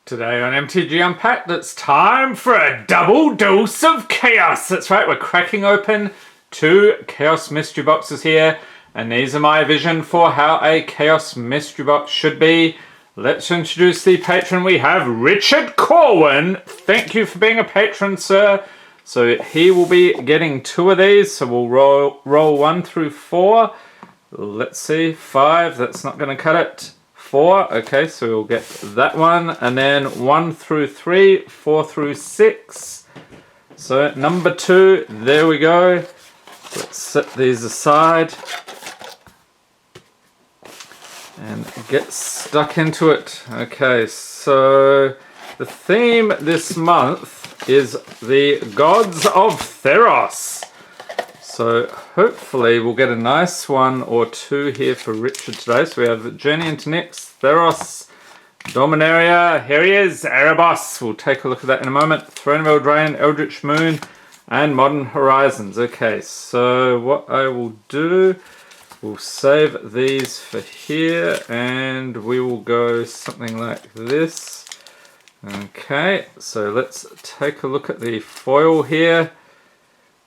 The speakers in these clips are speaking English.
Today on MTG Unpacked, it's time for a double dose of chaos. That's right, we're cracking open 2 Chaos Mystery Boxes here, and these are my vision for how a Chaos Mystery Box should be. Let's introduce the patron. We have Richard Corwin. Thank you for being a patron, sir. So he will be getting 2 of these, so we'll roll 1 through 4. Let's see, 5, that's not going to cut it. 4, okay, so we'll get that one, and then 1 through 3, 4 through 6. So number 2, there we go. Let's set these aside and get stuck into it. Okay, so the theme this month is the Gods of Theros. So hopefully we'll get a nice 1 or 2 here for Richard today. So we have Journey into Nyx, Theros, Dominaria, here he is, Erebos. We'll take a look at that in a moment. Throne of Eldraine, Eldritch Moon, and Modern Horizons. Okay, so what I will do, we'll save these for here, and we will go something like this. Okay, so let's take a look at the foil here.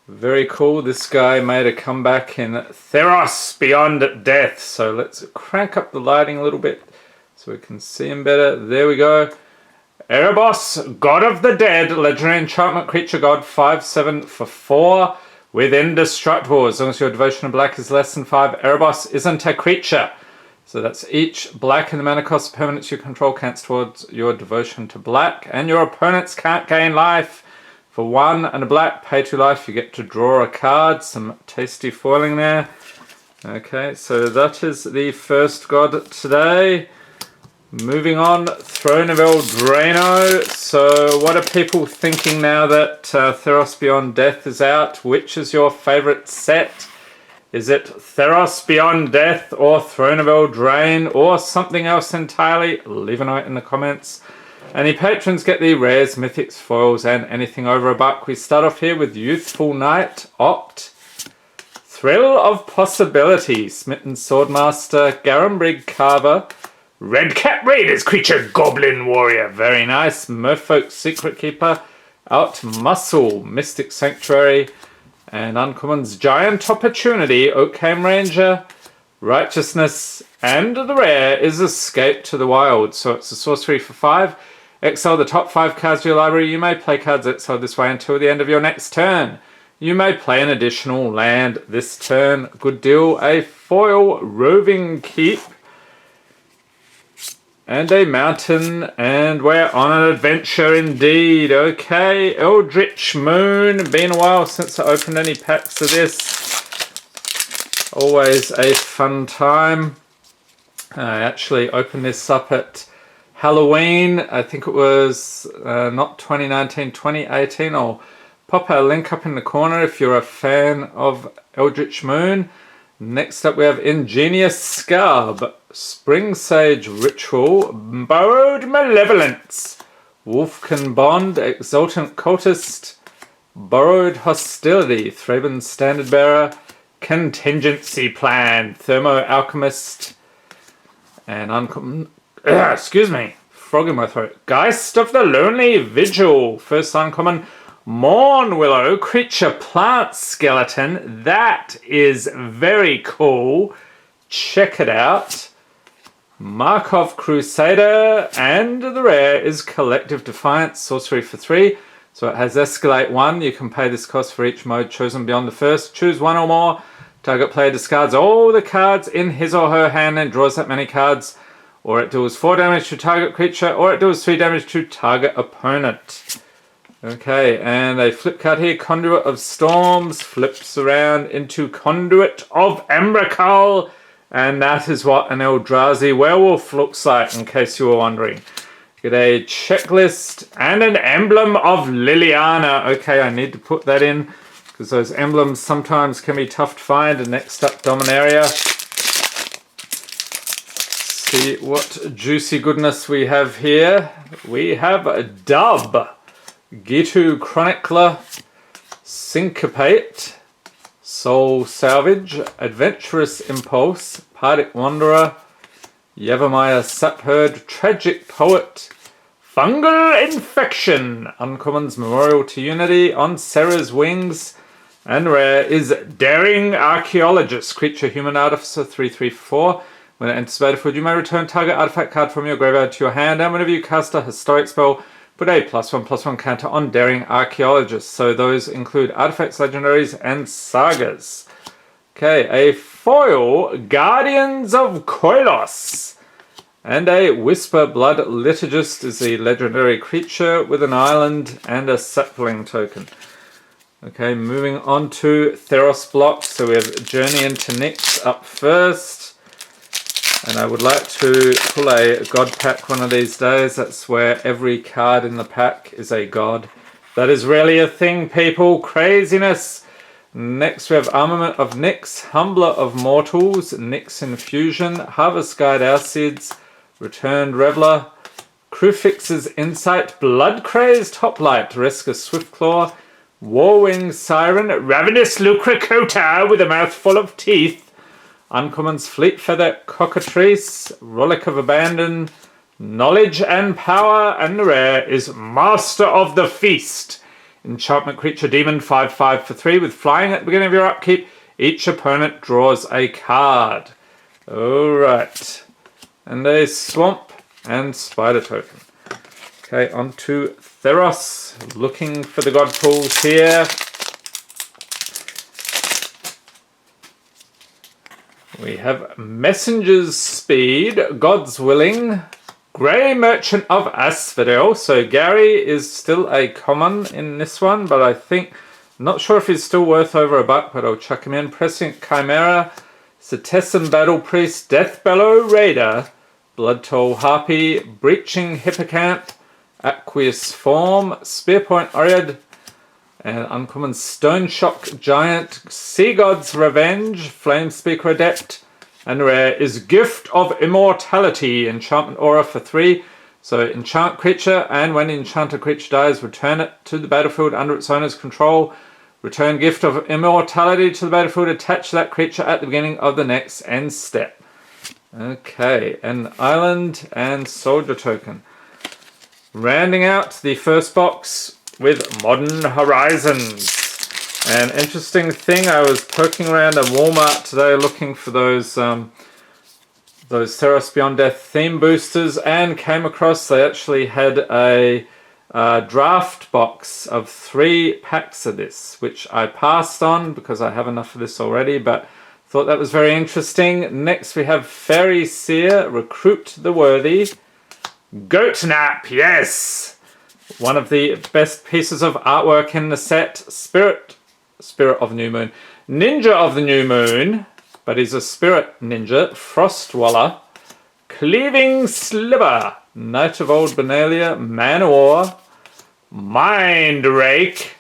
Very cool. This guy made a comeback in Theros Beyond Death. So let's crank up the lighting a little bit so we can see him better. There we go. Erebos, God of the Dead, legendary enchantment creature god, 5/7 for 4 with indestructible. As long as your devotion to black is less than 5, Erebos isn't a creature. So that's each black in the mana cost of permanents you control counts towards your devotion to black, and your opponents can't gain life. For 1 and a black, pay 2 life, you get to draw a card. Some tasty foiling there. Okay, so that is the first god today. Moving on, Throne of Eldraine. So what are people thinking now that Theros Beyond Death is out? Which is your favourite set? Is it Theros Beyond Death or Throne of Eldraine or something else entirely? Leave a note in the comments. Any patrons get the rares, mythics, foils, and anything over $1. We start off here with Youthful Knight, Opt, Thrill of Possibility, Smitten Swordmaster, Garenbrig Carver, Redcap Raiders creature, Goblin Warrior, very nice, Merfolk Secret Keeper, Outmuscle, Mystic Sanctuary, and Uncommon's Giant Opportunity, Oakham Ranger, Righteousness, and the rare is Escape to the Wild. So it's a sorcery for 5. Exile the top 5 cards of your library. You may play cards exiled this way until the end of your next turn. You may play an additional land this turn. Good deal. A foil Roving Keep. And a mountain. And we're on an adventure indeed. Okay. Eldritch Moon. Been a while since I opened any packs of this. Always a fun time. I actually opened this up at Halloween. I think it was not 2019, 2018. I'll pop a link up in the corner if you're a fan of Eldritch Moon. Next up we have Ingenious Scarb, Spring Sage Ritual, Borrowed Malevolence, Wolfkin Bond, Exultant Cultist, Borrowed Hostility, Thraben Standard Bearer, Contingency Plan, Thermo Alchemist, and uncommon, excuse me, frog in my throat, Geist of the Lonely Vigil, first uncommon, Morn Willow, creature plant skeleton, that is very cool, check it out, Markov Crusader, and the rare is Collective Defiance, sorcery for 3, so it has Escalate 1, you can pay this cost for each mode chosen beyond the first, choose 1 or more, target player discards all the cards in his or her hand and draws that many cards, or it deals 4 damage to target creature, or it deals 3 damage to target opponent. Okay, and a flip card here, Conduit of Storms, flips around into Conduit of Emrakul, and that is what an Eldrazi werewolf looks like, in case you were wondering. Get a checklist and an Emblem of Liliana. Okay, I need to put that in, because those emblems sometimes can be tough to find. And next up, Dominaria. See what juicy goodness we have here. We have a Dub, Gitu Chronicler, Syncopate, Soul Salvage, Adventurous Impulse, Pardic Wanderer, Yavimaya Sapherd, Tragic Poet, Fungal Infection. Uncommon's Memorial to Unity on Sarah's Wings. And rare is Daring Archaeologist. Creature Human Artificer 3/3/4. When it enters the battlefield, you may return target artifact card from your graveyard to your hand. And whenever you cast a historic spell, put a +1/+1 counter on Daring Archaeologist. So those include artifacts, legendaries, and sagas. Okay, a foil Guardians of Koilos. And a Whisper Blood Liturgist is a legendary creature with an island and a sapling token. Okay, moving on to Theros blocks. So we have Journey into Nyx up first. And I would like to pull a god pack one of these days. That's where every card in the pack is a god. That is really a thing, people. Craziness. Next we have Armament of Nyx, Humbler of Mortals, Nyx Infusion, Harvest Guide Alcides, Returned Reveler, Crufix's Insight, Blood Crazed Hoplite, Reska Swiftclaw, Warwing Siren, Ravenous Lucracota with a mouthful of teeth, Uncommon's Fleet Feather Cockatrice, Relic of Abandon, Knowledge and Power, and the rare is Master of the Feast. Enchantment creature demon 5/5 for 3 with flying at the beginning of your upkeep. Each opponent draws a card. Alright. And a swamp and spider token. Okay, on to Theros. Looking for the god pools here. We have Messenger's Speed, God's Willing, Grey Merchant of Asphodel. So Gary is still a common in this one, but I think, not sure if he's still worth over $1, but I'll chuck him in. Prescient Chimera, Cetessan Battle Priest, Deathbellow Raider, Bloodtoll Harpy, Breaching Hippocamp, Aqueous Form, Spearpoint Oread, and uncommon Stone Shock Giant, Sea God's Revenge, Flamespeaker Adept, and rare is Gift of Immortality, Enchantment Aura for 3. So enchant creature, and when enchanted creature dies, return it to the battlefield under its owner's control. Return Gift of Immortality to the battlefield, attach that creature at the beginning of the next end step. Okay, an island and soldier token. Rounding out the first box with Modern Horizons. An interesting thing, I was poking around at Walmart today looking for those Theros Beyond Death theme boosters and came across they actually had a draft box of 3 packs of this, which I passed on because I have enough of this already, but thought that was very interesting. Next we have Fairy Seer, Recruit the Worthy, Goat Nap, yes! One of the best pieces of artwork in the set, Spirit of New Moon, Ninja of the New Moon, but he's a spirit ninja, Frostwaller, Cleaving Sliver, Knight of Old Benalia, Man-O-War, Mind Rake,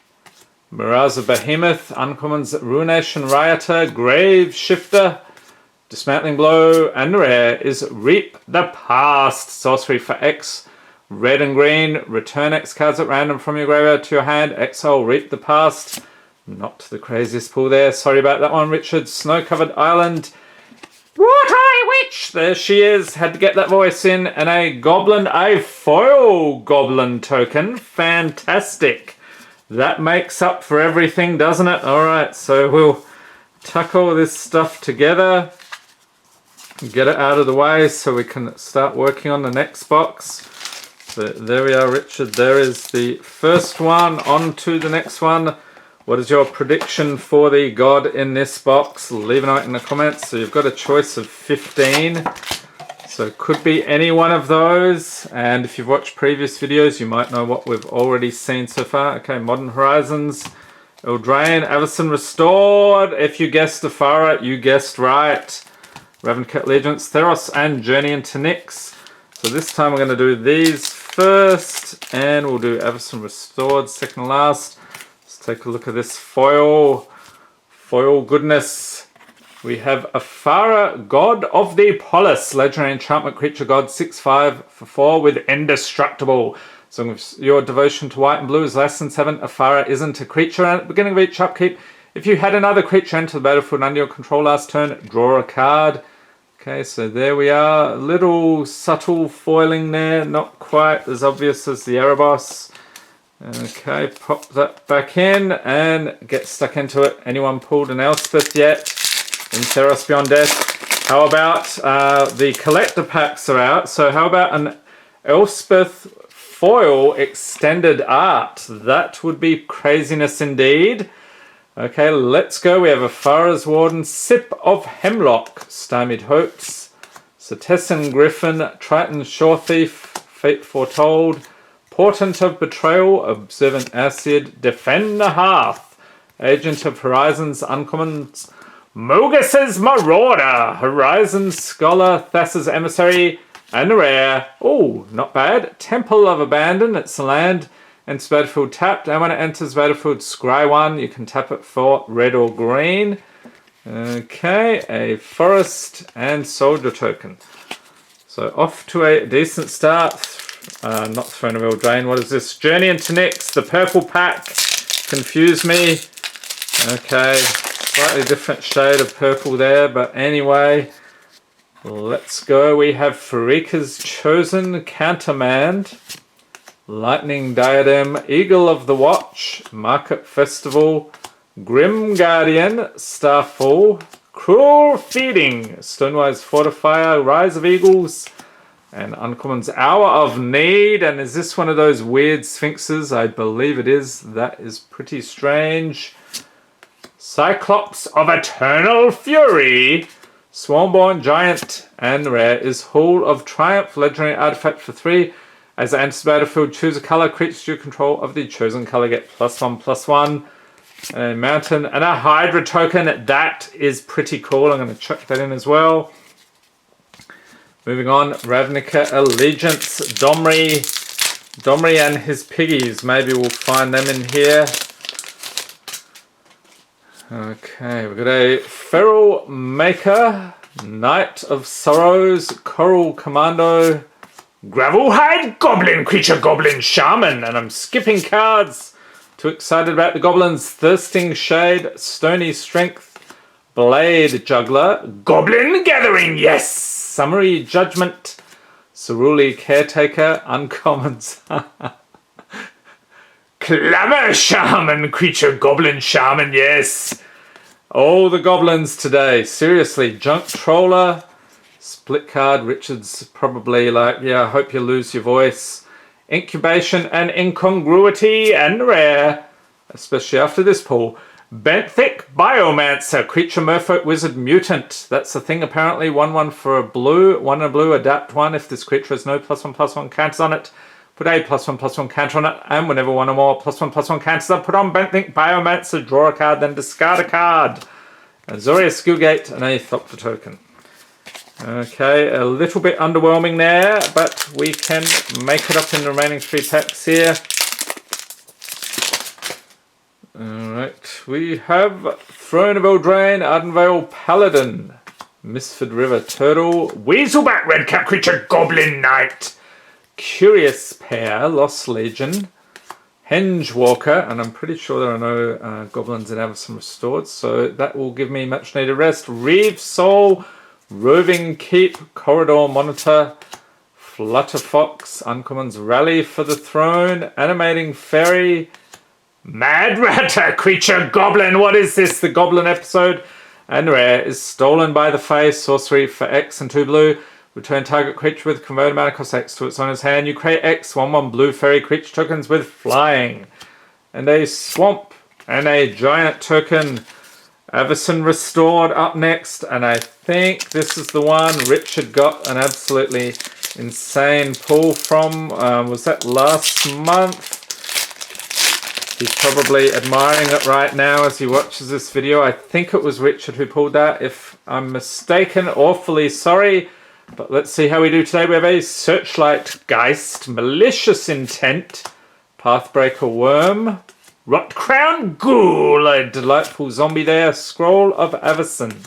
Mirage of Behemoth, Uncommons Ruination Rioter, Grave Shifter, Dismantling Blow, and rare is Reap the Past, sorcery for X, red and green, return X cards at random from your graveyard to your hand, exile, Reap the Past. Not the craziest pull there, sorry about that one, Richard. Snow-covered island, Water-Eye Witch, there she is, had to get that voice in, and a goblin, a foil goblin token, fantastic. That makes up for everything, doesn't it? Alright, so we'll tuck all this stuff together, get it out of the way so we can start working on the next box. So there we are, Richard. There is the first one. On to the next one. What is your prediction for the god in this box? Leave a note in the comments. So you've got a choice of 15. So it could be any one of those. And if you've watched previous videos, you might know what we've already seen so far. Okay, Modern Horizons, Eldraine, Avacyn Restored. If you guessed Afara, you guessed right. Ravencat Allegiance, Theros, and Journey into Nyx. So this time we're going to do these first, and we'll do Avacyn Restored second last. Let's take a look at this foil goodness. We have Afara, God of the Polis, legendary enchantment creature god, 6/5 for 4 with Indestructible. So if your devotion to white and blue is less than 7, Afara isn't a creature, and at the beginning of each upkeep, if you had another creature enter the battlefield under your control last turn, draw a card. Okay, so there we are. A little subtle foiling there, not quite as obvious as the Erebos. Okay, pop that back in and get stuck into it. Anyone pulled an Elspeth yet in Theros Beyond Death? How about the collector packs are out? So how about an Elspeth foil extended art? That would be craziness indeed. Okay, let's go. We have a Farah's Warden, Sip of Hemlock, Stymied Hopes, Setessan Griffin, Triton Shore Thief, Fate Foretold, Portent of Betrayal, Observant Acid, Defend the Hearth, Agent of Horizons, Uncommons, Mogus's Marauder, Horizons Scholar, Thassa's Emissary, and rare. Oh, not bad. Temple of Abandon, it's a land. Enters battlefield tapped, and when it enters battlefield, scry 1. You can tap it for red or green. Okay, a forest and soldier token. So off to a decent start. Not Throne of Eldraine. What is this? Journey into Nyx. The purple pack confused me. Okay, slightly different shade of purple there, but anyway, let's go. We have Farika's Chosen, Countermand, Lightning Diadem, Eagle of the Watch, Market Festival, Grim Guardian, Starfall, Cruel Feeding, Stonewise Fortifier, Rise of Eagles, and Uncommon's Hour of Need. And is this one of those weird sphinxes? I believe it is. That is pretty strange. Cyclops of Eternal Fury, Swarmborn Giant, and rare is Hall of Triumph, legendary artifact for 3. As it enters the battlefield, choose a color, creatures you control of the chosen color get +1/+1. A mountain and a Hydra token. That is pretty cool. I'm going to chuck that in as well. Moving on, Ravnica Allegiance, Domri and his piggies. Maybe we'll find them in here. Okay, we've got a Feral Maker, Knight of Sorrows, Coral Commando, Gravelhide Goblin, Creature Goblin Shaman, and I'm skipping cards. Too excited about the goblins. Thirsting Shade, Stony Strength, Blade Juggler, Goblin Gathering, yes! Summary Judgment, Ceruli Caretaker, Uncommons. Clamor Shaman, Creature Goblin Shaman, yes! All the goblins today, seriously. Junk Troller, Split card. Richard's probably like, yeah, I hope you lose your voice. Incubation and Incongruity, and rare, especially after this pull. Benthic Biomancer, Creature Merfolk Wizard Mutant. That's the thing apparently. 1/1 for a blue. 1 and a blue, adapt 1. If this creature has no +1/+1 counters on it, put a +1/+1 counter on it. And whenever one or more +1/+1 counters are put on Benthic Biomancer, draw a card, then discard a card. Azorius Skillgate and a Thopter token. Okay, a little bit underwhelming there, but we can make it up in the remaining 3 packs here. Alright, we have Throne of Eldraine, Ardenvale Paladin, Misford River Turtle, Weaselback Redcap Creature Goblin Knight, Curious Pair, Lost Legion, Henge Walker, and I'm pretty sure there are no goblins that have some restored, so that will give me much needed rest. Reeve Soul, Roving Keep, Corridor Monitor, Flutter Fox, Uncommons Rally for the Throne, Animating Fairy, Mad Ratter, Creature Goblin. What is this? The Goblin episode. And rare is Stolen by the Face, Sorcery for X and 2 blue. Return target creature with converted mana cost X to its owner's hand. You create X, 1/1 blue fairy creature tokens with flying. And a Swamp and a Giant token. Avacyn Restored up next, and I think this is the one Richard got an absolutely insane pull from. Was that last month? He's probably admiring it right now as he watches this video. I think it was Richard who pulled that. If I'm mistaken, awfully sorry. But let's see how we do today. We have a Searchlight Geist, Malicious Intent, Pathbreaker Worm, Rotcrown Ghoul, a delightful zombie there, Scroll of Avacyn,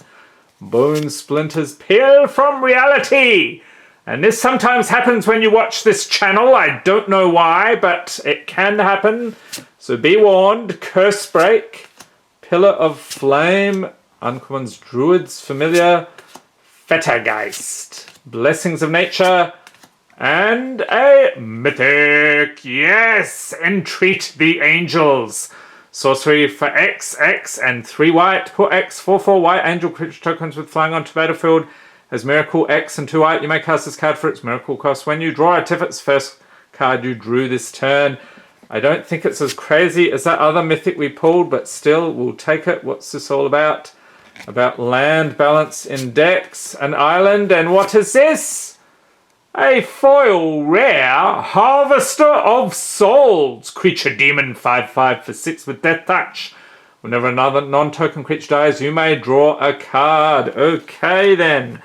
Bone Splinters, Peel from Reality. And this sometimes happens when you watch this channel. I don't know why, but it can happen. So be warned. Curse Break, Pillar of Flame, Uncommons Druid's Familiar, Fettergeist. Blessings of Nature. And a mythic. Yes! Entreat the Angels. Sorcery for X, X, and 3 white. Put X, 4/4 white angel creature tokens with flying onto battlefield. As Miracle X and 2 white, you may cast this card for its Miracle cost. When you draw a Tiffin's first card you drew this turn. I don't think it's as crazy as that other mythic we pulled, but still, we'll take it. What's this all about? About land balance in decks, an island, and what is this? A foil rare Harvester of Souls. Creature demon 5/5 for 6 with Death Touch. Whenever another non-token creature dies, you may draw a card. Okay then.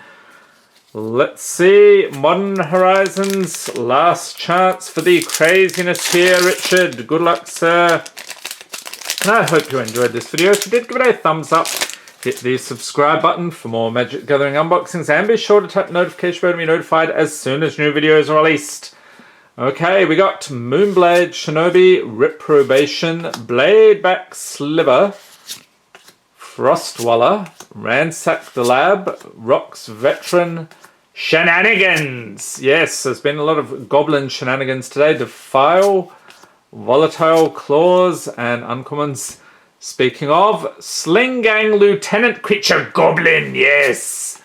Let's see. Modern Horizons. Last chance for the craziness here, Richard. Good luck, sir. And I hope you enjoyed this video. If you did, give it a thumbs up. Hit the subscribe button for more Magic Gathering unboxings, and be sure to tap the notification bell to be notified as soon as new videos are released. Okay, we got Moonblade, Shinobi, Reprobation, Bladeback Sliver, Frostwaller, Ransack the Lab, Rocks Veteran, Shenanigans. Yes, there's been a lot of Goblin shenanigans today. Defile, Volatile Claws, and Uncommons. Speaking of, Sling Gang Lieutenant Creature Goblin, yes!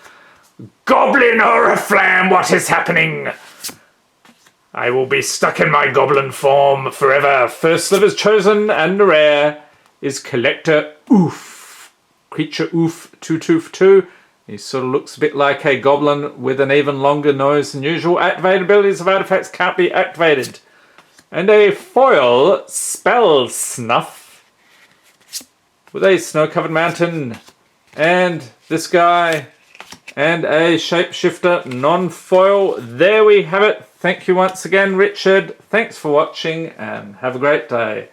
Goblin Oriflamme, what is happening? I will be stuck in my goblin form forever. First sliver's chosen, and the rare is Collector Oof. Creature Oof 2/2/2. He sort of looks a bit like a goblin with an even longer nose than usual. Activated abilities of artifacts can't be activated. And a foil Spell Snuff with a snow-covered mountain, and this guy, and a shapeshifter non-foil. There we have it. Thank you once again, Richard. Thanks for watching, and have a great day.